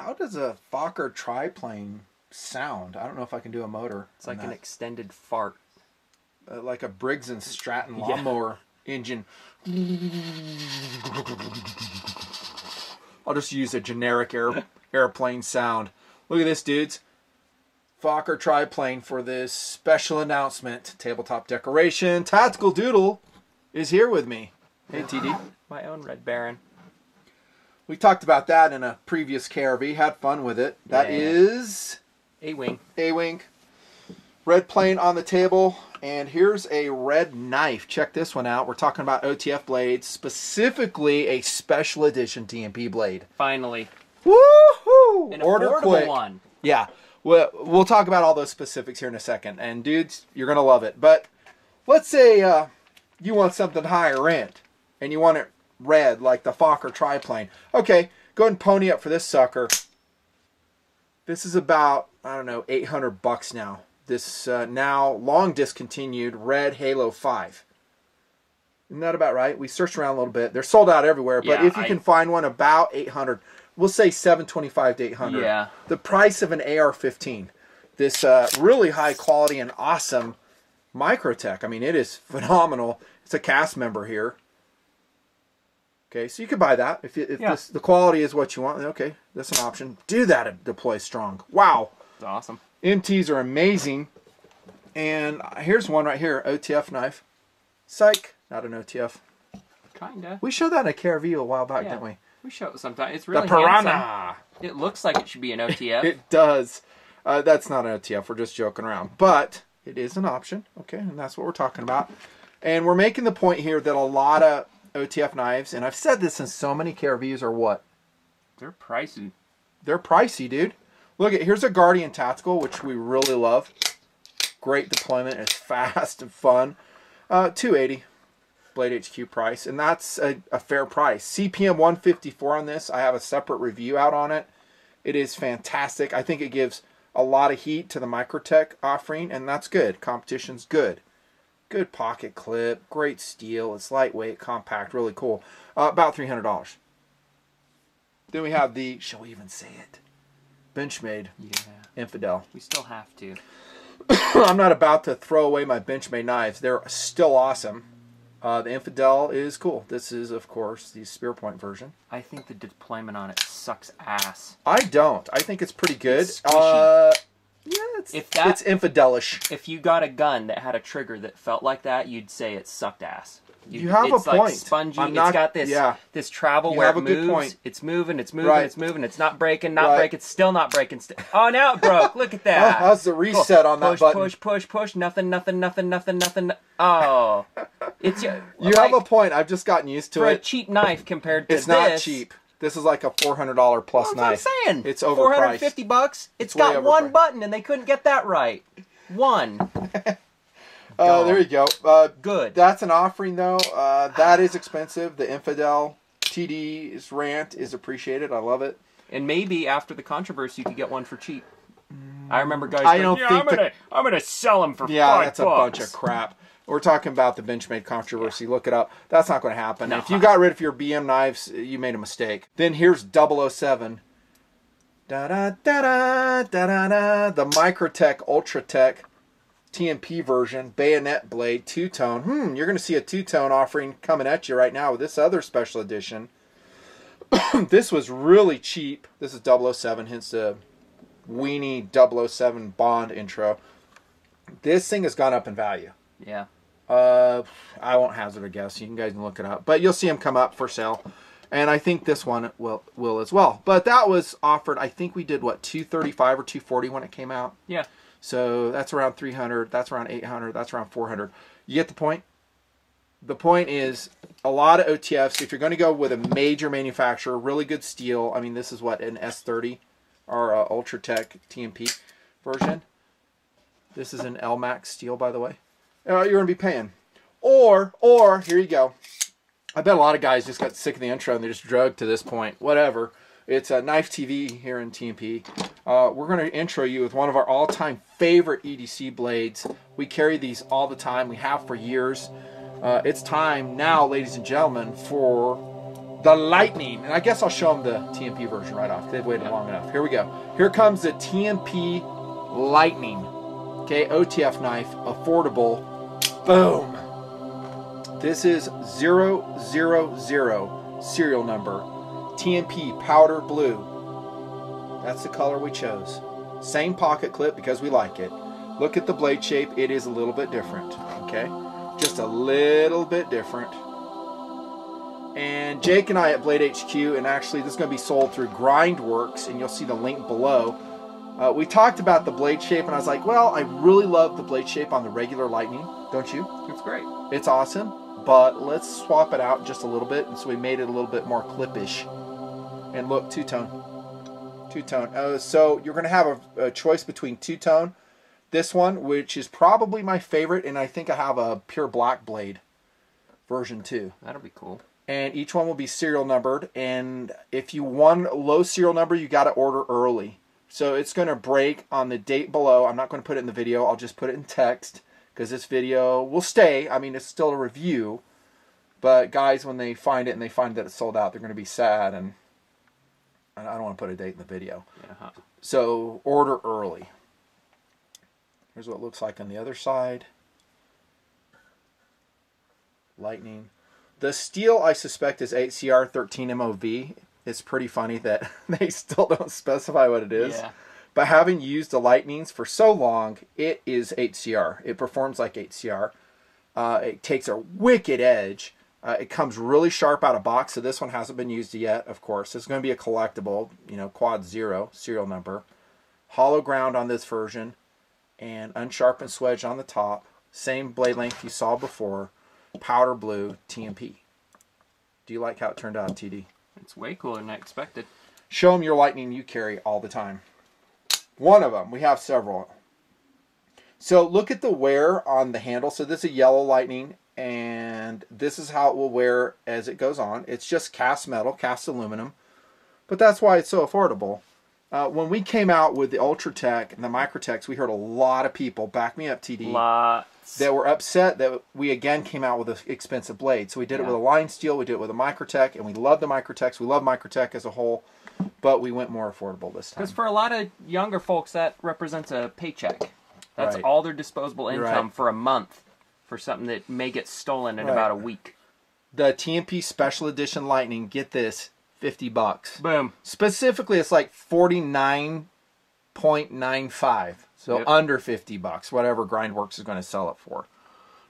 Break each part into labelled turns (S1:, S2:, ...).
S1: How does a Fokker triplane sound? I don't know if I can do a motor.
S2: It's like an extended fart.
S1: Like a Briggs and Stratton lawnmower engine. I'll just use a generic airplane sound. Look at this, dudes. Fokker triplane for this special announcement. Tabletop decoration. Tactical Doodle is here with me. Hey, TD.
S2: My own Red Baron.
S1: We talked about that in a previous KRV. Had fun with it. That is...
S2: A-Wing.
S1: A-Wing. Red plane on the table. And here's a red knife. Check this one out. We're talking about OTF blades. Specifically a special edition TNP blade.
S2: Finally.
S1: Woohoo!
S2: An
S1: Order
S2: affordable
S1: quick.
S2: one.
S1: Yeah. We'll talk about all those specifics here in a second. And dudes, you're going to love it. But let's say you want something higher end. And you want it red like the Fokker triplane. Okay, go ahead and pony up for this sucker. This is about, I don't know, $800 now. This now long discontinued red Halo 5. Isn't that about right? We searched around a little bit. They're sold out everywhere, but if you can find one about 800, we'll say 725 to 800.
S2: Yeah.
S1: The price of an AR-15. This really high quality and awesome Microtech. I mean, it is phenomenal. It's a cast member here. Okay, so you could buy that if the quality is what you want. Okay, that's an option. Do that and deploy strong. Wow.
S2: It's awesome.
S1: MTs are amazing. And here's one right here, OTF knife. Psych, not an OTF.
S2: Kinda.
S1: We showed that in a KRV a while back, didn't we?
S2: We show it sometimes. It's really
S1: the Piranha.
S2: handsome. It looks like it should be an OTF.
S1: It does. That's not an OTF. We're just joking around. But it is an option. Okay, and that's what we're talking about. And we're making the point here that a lot of OTF knives, and I've said this in so many KRVs, are what?
S2: They're pricey.
S1: They're pricey, dude. Look at, here's a Guardian Tactical, which we really love. Great deployment. It's fast and fun. $280 Blade HQ price, and that's a fair price. CPM 154 on this. I have a separate review out on it. It is fantastic. I think it gives a lot of heat to the Microtech offering, and that's good. Competition's good. Good pocket clip, great steel. It's lightweight, compact, really cool. About $300. Then we have the, shall we even say it? Benchmade Infidel.
S2: We still have to.
S1: I'm not about to throw away my Benchmade knives. They're still awesome. The Infidel is cool. This is, of course, the Spear Point version.
S2: I think the deployment on it sucks ass.
S1: I don't. I think it's pretty good.
S2: It's squishy.
S1: Yeah, it's infidelish.
S2: If you got a gun that had a trigger that felt like that, you'd say it sucked ass.
S1: You have a
S2: it's like
S1: point.
S2: Spongy.
S1: It's
S2: got this travel where it moves.
S1: Good point.
S2: It's moving. It's moving.
S1: Right.
S2: It's moving. It's not breaking. Not breaking. It's still not breaking. Oh, now it broke. Look at that.
S1: Oh, how's the reset on that button?
S2: Push. Nothing. Oh, it's
S1: you have a point. I've just gotten used to it.
S2: For a cheap knife compared to
S1: it's not cheap. This is like a $400 plus knife.
S2: That's what I'm saying.
S1: It's overpriced.
S2: $450. It's got one button, and they couldn't get that right. One.
S1: There you go.
S2: Good.
S1: That's an offering, though. That is expensive. The Infidel TD's rant is appreciated. I love it.
S2: And maybe after the controversy, you could get one for cheap. I remember guys I'm gonna sell them for $5.
S1: That's a bunch of crap. We're talking about the Benchmade controversy. Look it up. That's not going to happen. No. If you got rid of your BM knives, you made a mistake. Then here's 007. Da-da-da-da-da-da-da. The Microtech Ultratech TNP version, bayonet blade, two-tone. You're going to see a two-tone offering coming at you right now with this other special edition. This was really cheap. This is 007, hence the weenie 007 Bond intro. This thing has gone up in value.
S2: Yeah.
S1: I won't hazard a guess. You guys can look it up. But you'll see them come up for sale. And I think this one will as well. But that was offered, I think we did, what, $235 or $240 when it came out?
S2: Yeah.
S1: So that's around $300. That's around $800. That's around $400. You get the point? The point is, a lot of OTFs, if you're going to go with a major manufacturer, really good steel. I mean, this is what, an S30 or Ultratech TNP version. This is an LMAX steel, by the way. You're going to be paying. Or, here you go. I bet a lot of guys just got sick of the intro and they just drugged to this point. Whatever. It's a Knife TV here in TNP. We're going to intro you with one of our all-time favorite EDC blades. We carry these all the time. We have for years. It's time now, ladies and gentlemen, for The Lightning. And I guess I'll show them the TNP version right off. They've waited long enough. Here we go. Here comes the TNP Lightning. Okay, OTF knife, affordable. Boom. This is 000 serial number. TNP powder blue. That's the color we chose. Same pocket clip because we like it. Look at the blade shape. It is a little bit different. Okay, just a little bit different. And Jake and I at Blade HQ, and actually this is going to be sold through Grindworks, and you'll see the link below. We talked about the blade shape, and I was like, well, I really love the blade shape on the regular Lightning, don't you?
S2: It's great.
S1: It's awesome, but let's swap it out just a little bit, and so we made it a little bit more clippish. And look, two-tone. Two-tone. So you're going to have a choice between two-tone, this one, which is probably my favorite, and I think I have a pure black blade version too.
S2: That'll be cool.
S1: And each one will be serial numbered, and if you want a low serial number, you got to order early. So it's going to break on the date below. I'm not going to put it in the video. I'll just put it in text because this video will stay. I mean, it's still a review, but guys, when they find it and they find that it's sold out, they're going to be sad, and I don't want to put a date in the video.
S2: Yeah.
S1: So order early. Here's what it looks like on the other side. Lightning. The steel, I suspect, is 8CR 13 MOV. It's pretty funny that they still don't specify what it is.
S2: Yeah.
S1: But having used the Lightnings for so long, it is 8CR. It performs like 8CR. It takes a wicked edge. It comes really sharp out of box, so this one hasn't been used yet, of course. It's going to be a collectible, you know, quad 0 serial number. Hollow ground on this version, and unsharpened swedge on the top. Same blade length you saw before. Powder blue TNP. Do you like how it turned out, TD?
S2: It's way cooler than I expected.
S1: Show them your Lightning you carry all the time. One of them. We have several. So look at the wear on the handle. So this is a yellow Lightning, and this is how it will wear as it goes on. It's just cast metal, cast aluminum, but that's why it's so affordable. When we came out with the Ultratech and the Microtechs, we heard a lot of people, back me up, TD,
S2: Lots.
S1: that were upset that we again came out with an expensive blade. So we did it with a line steel, we did it with a Microtech, and we love the Microtechs. We love Microtech as a whole, but we went more affordable this time.
S2: Because for a lot of younger folks, that represents a paycheck. That's
S1: Right.
S2: all their disposable income
S1: Right.
S2: for a month for something that may get stolen in about a week.
S1: The TNP Special Edition Lightning, get this, $50.
S2: Boom.
S1: Specifically, it's like 49.95, so under $50, whatever Grindworks is going to sell it for.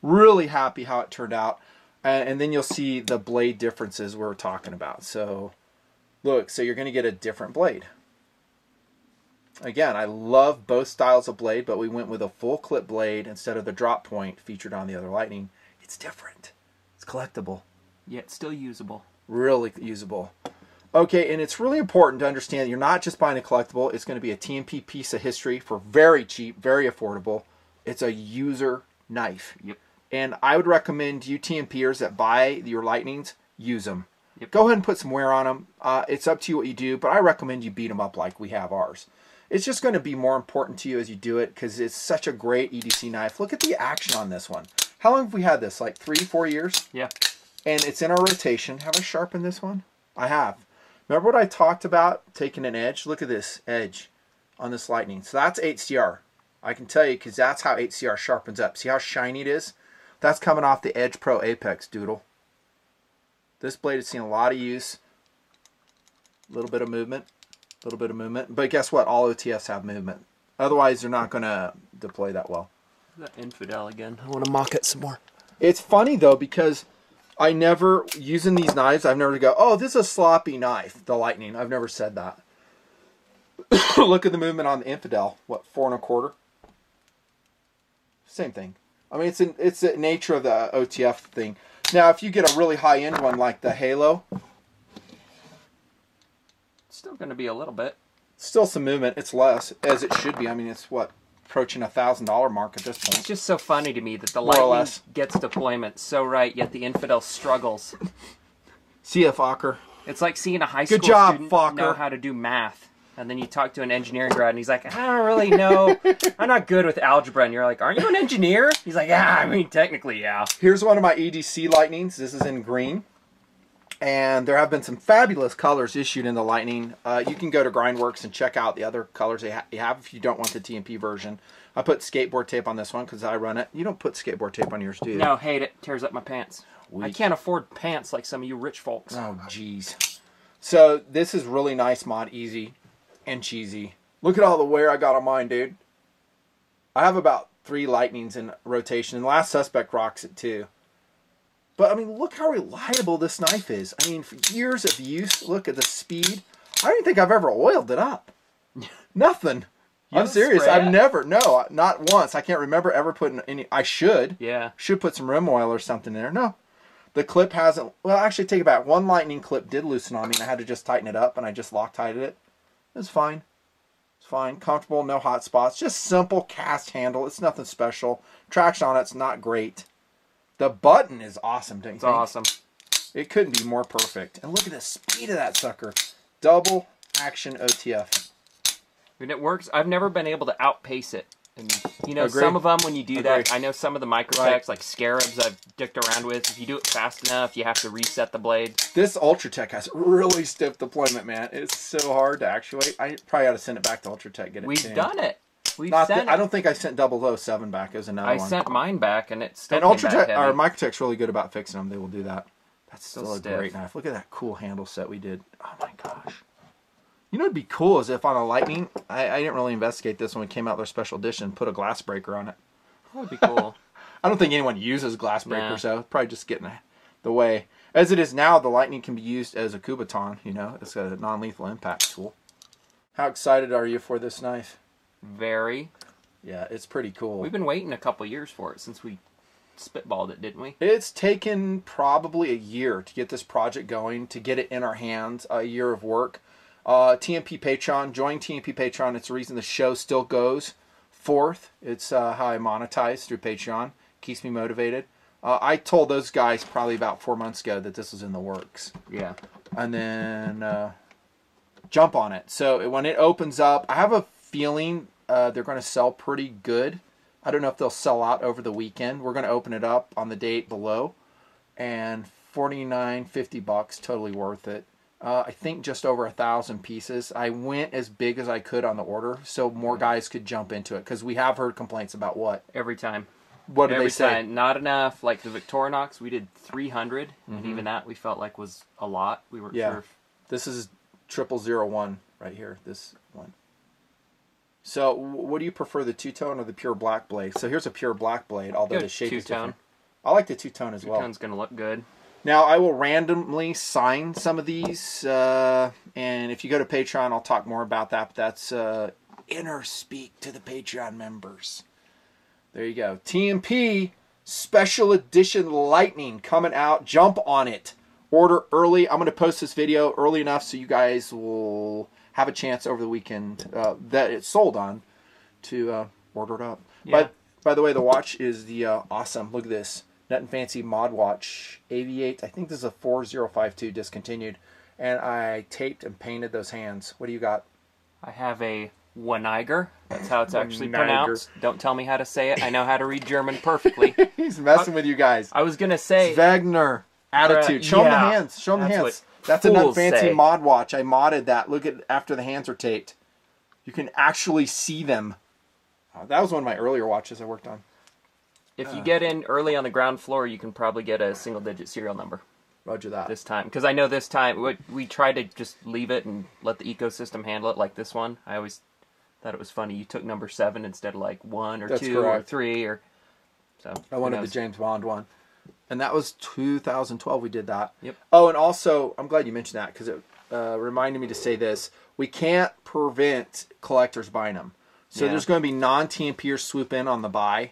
S1: Really happy how it turned out, and then you'll see the blade differences we're talking about. So look, so you're going to get a different blade. Again, I love both styles of blade, but we went with a full clip blade instead of the drop point featured on the other Lightning. It's different. It's collectible.
S2: Yet still usable.
S1: Really usable. Okay, and it's really important to understand you're not just buying a collectible. It's going to be a TNP piece of history for very cheap, very affordable. It's a user knife.
S2: Yep.
S1: And I would recommend you TNPers that buy your Lightnings, use them.
S2: Yep.
S1: Go ahead and put some wear on them. It's up to you what you do, but I recommend you beat them up like we have ours. It's just going to be more important to you as you do it because it's such a great EDC knife. Look at the action on this one. How long have we had this? Like 3-4 years?
S2: Yeah.
S1: And it's in our rotation. Have I sharpened this one? I have. Remember what I talked about taking an edge? Look at this edge on this Lightning. So that's 8CR. I can tell you because that's how 8CR sharpens up. See how shiny it is? That's coming off the Edge Pro Apex Doodle. This blade has seen a lot of use. A little bit of movement. A little bit of movement. But guess what? All OTFs have movement. Otherwise, they're not going to deploy that well.
S2: That infidel again. I want to mock it some more.
S1: It's funny, though, because I never, using these knives, I've never go, oh, this is a sloppy knife, the Lightning. I've never said that. Look at the movement on the Infidel. What, 4 1/4? Same thing. I mean, it's the nature of the OTF thing. Now, if you get a really high-end one like the Halo,
S2: Still going to be a little bit.
S1: still some movement. It's less, as it should be. I mean, it's what, approaching $1,000 mark at this point.
S2: It's just so funny to me that the
S1: More or
S2: Lightning
S1: less.
S2: gets deployment so right, yet the infidel struggles.
S1: See ya, Fokker.
S2: It's like seeing a high school
S1: Good job,
S2: student
S1: Fokker.
S2: know how to do math. And then you talk to an engineering grad and he's like, I don't really know. I'm not good with algebra. And you're like, aren't you an engineer? He's like, yeah, I mean, technically, yeah.
S1: Here's one of my EDC Lightnings. This is in green. And there have been some fabulous colors issued in the Lightning. You can go to Grindworks and check out the other colors they have if you don't want the TNP version. I put skateboard tape on this one because I run it. You don't put skateboard tape on yours, do you?
S2: No, hate it. Tears up my pants.
S1: Weak.
S2: I can't afford pants like some of you rich folks.
S1: Oh, jeez. So this is really nice mod, easy and cheesy. Look at all the wear I got on mine, dude. I have about 3 Lightnings in rotation, and Last Suspect rocks it too. But, I mean, look how reliable this knife is. I mean, for years of use, look at the speed. I don't even think I've ever oiled it up. Nothing. I'm serious. I've never, no, not once. I can't remember ever putting any, I should.
S2: Yeah.
S1: Should put some rim oil or something in there. No. The clip hasn't, well, actually, take it back. One Lightning clip did loosen on me, and I had to just tighten it up, and I just Loctited it. It's fine. It's fine. Comfortable, no hot spots. Just simple cast handle. It's nothing special. Traction on it's not great. The button is awesome, don't you think?
S2: It's awesome.
S1: It couldn't be more perfect. And look at the speed of that sucker. Double action OTF.
S2: And it works. I've never been able to outpace it. And, you know,
S1: Agreed.
S2: some of them, when you do that,
S1: Agreed.
S2: I know some of the microtechs, like Scarabs, I've dicked around with. If you do it fast enough, you have to reset the blade.
S1: This Ultratech has really stiff deployment, man. It's so hard to actuate. I probably ought to send it back to Ultratech, get it
S2: We've
S1: tuned.
S2: done it. We've
S1: Not
S2: sent
S1: I don't think I sent 007 back as another one.
S2: I sent mine back, and it's still
S1: And
S2: came
S1: Ultratech,
S2: back
S1: or
S2: heavy.
S1: Microtech's really good about fixing them. They will do that. That's still a
S2: stiff.
S1: great knife. Look at that cool handle set we did. Oh my gosh. You know what'd be cool is if on a Lightning, I didn't really investigate this when we came out with their special edition, put a glass breaker on it.
S2: That would be cool.
S1: I don't think anyone uses glass breakers,
S2: Nah.
S1: so probably just getting the way. As it is now, the Lightning can be used as a Kubaton, you know. It's a non-lethal impact tool. How excited are you for this knife?
S2: Very.
S1: Yeah, it's pretty cool.
S2: We've been waiting a couple years for it since we spitballed it, didn't we?
S1: It's taken probably a year to get this project going, to get it in our hands, a year of work. TNP Patreon, join TNP Patreon. It's the reason the show still goes forth. It's how I monetize through Patreon. Keeps me motivated. I told those guys probably about 4 months ago that this was in the works.
S2: Yeah.
S1: And then jump on it. So when it opens up, I have a feeling they're going to sell pretty good. I don't know if they'll sell out over the weekend. We're going to open it up on the date below, and $49.50, totally worth it. I think just over 1,000 pieces. I went as big as I could on the order so more guys could jump into it, because we have heard complaints about what?
S2: Every time.
S1: What did
S2: Every
S1: they say?
S2: time. Not enough. Like the Victorinox, we did 300, and even that we felt like was a lot. We weren't sure.
S1: This is 0001 right here, this one. So what do you prefer, the two-tone or the pure black blade? So here's a pure black blade, although the shape is different. I like the two-tone as well.
S2: Two-tone's going to look good.
S1: Now, I will randomly sign some of these, and if you go to Patreon, I'll talk more about that, but that's inner speak to the Patreon members. There you go. TNP Special Edition Lightning coming out. Jump on it. Order early. I'm going to post this video early enough so you guys will have a chance over the weekend that it's sold on to order it up.
S2: Yeah.
S1: By the way, the watch is the awesome, look at this, nutnfancy mod watch, 88. I think this is a 4052 discontinued. And I taped and painted those hands. What do you got?
S2: I have a Waniger. That's how it's actually
S1: Waniger.
S2: pronounced. Don't tell me how to say it. I know how to read German perfectly.
S1: He's messing with you guys.
S2: I was going to say...
S1: Wagner attitude. Show him the hands. Show him the hands. That's a nutnfancy mod watch. I modded that. Look at after the hands are taped. You can actually see them. That was one of my earlier watches I worked on.
S2: If you get in early on the ground floor, you can probably get a single-digit serial number.
S1: Roger that.
S2: This time. Because I know this time, we tried to just leave it and let the ecosystem handle it like this one. I always thought it was funny. You took number 7 instead of like 1 or 2 or 3. Or so.
S1: I wanted the James Bond one. And that was 2012 we did that.
S2: Yep.
S1: Oh, and also, I'm glad you mentioned that because it reminded me to say this. We can't prevent collectors buying them. So there's going to be non-TNPers swoop in on the buy,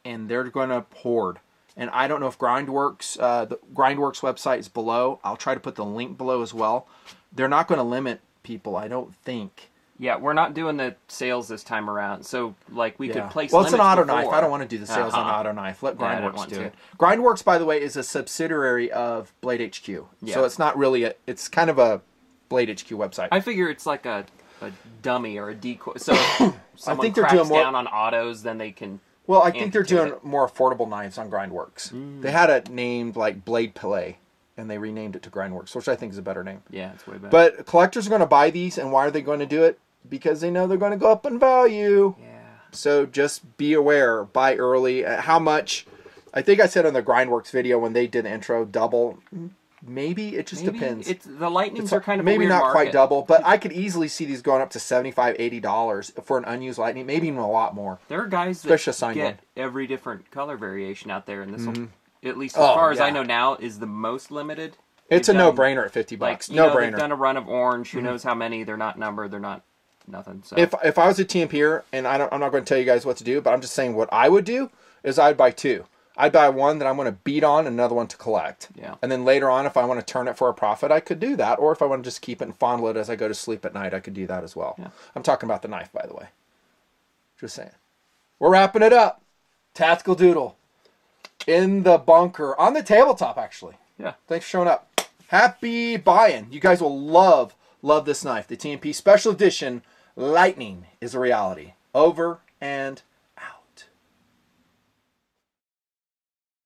S1: and they're going to hoard. And I don't know if Grindworks, the Grindworks website is below. I'll try to put the link below as well. They're not going to limit people, I don't think.
S2: Yeah, we're not doing the sales this time around. So, like, we could place
S1: Well, it's an
S2: limits
S1: auto
S2: before.
S1: knife. I don't want to do the sales on auto knife. Let
S2: Yeah, I don't
S1: Grindworks
S2: want
S1: do
S2: to.
S1: it. Grindworks, by the way, is a subsidiary of Blade HQ.
S2: Yeah.
S1: So it's not really it's kind of a Blade HQ website.
S2: I figure it's like a dummy or a decoy. So someone
S1: think they're
S2: cracks
S1: doing more-
S2: down on autos, then they can...
S1: Well, I think they're
S2: amputate
S1: doing more affordable knives on Grindworks. They had it named like Blade Pillet. and they renamed it to Grindworks, which I think is a better name.
S2: Yeah, it's way better.
S1: But collectors are going to buy these, and why are they going to do it? Because they know they're going to go up in value.
S2: Yeah.
S1: So just be aware. Buy early. How much? I think I said on the Grindworks video when they did the intro, double. Maybe it just depends.
S2: The Lightnings are kind of
S1: maybe
S2: a weird
S1: not
S2: market.
S1: quite double, but I could easily see these going up to $75, $80 for an unused Lightning, maybe even a lot more.
S2: There are guys
S1: Especially
S2: that get every different color variation out there, and this will, at least as far as I know now, is the most limited.
S1: It's a no-brainer at $50.
S2: Like,
S1: No-brainer.
S2: They've done a run of orange. Who knows how many? They're not numbered. They're not nothing. So
S1: if I was a TNPer, and I'm not going to tell you guys what to do, but I'm just saying what I would do is I'd buy two. I'd buy one that I'm going to beat on and another one to collect.
S2: Yeah.
S1: And then later on, if I want to turn it for a profit, I could do that. Or if I want to just keep it and fondle it as I go to sleep at night, I could do that as well.
S2: Yeah.
S1: I'm talking about the knife, by the way. Just saying. We're wrapping it up. Tactical Doodle. In the bunker. On the tabletop, actually.
S2: Yeah.
S1: Thanks for showing up. Happy buying. You guys will love this knife. The TNP Special Edition Lightning is a reality. Over and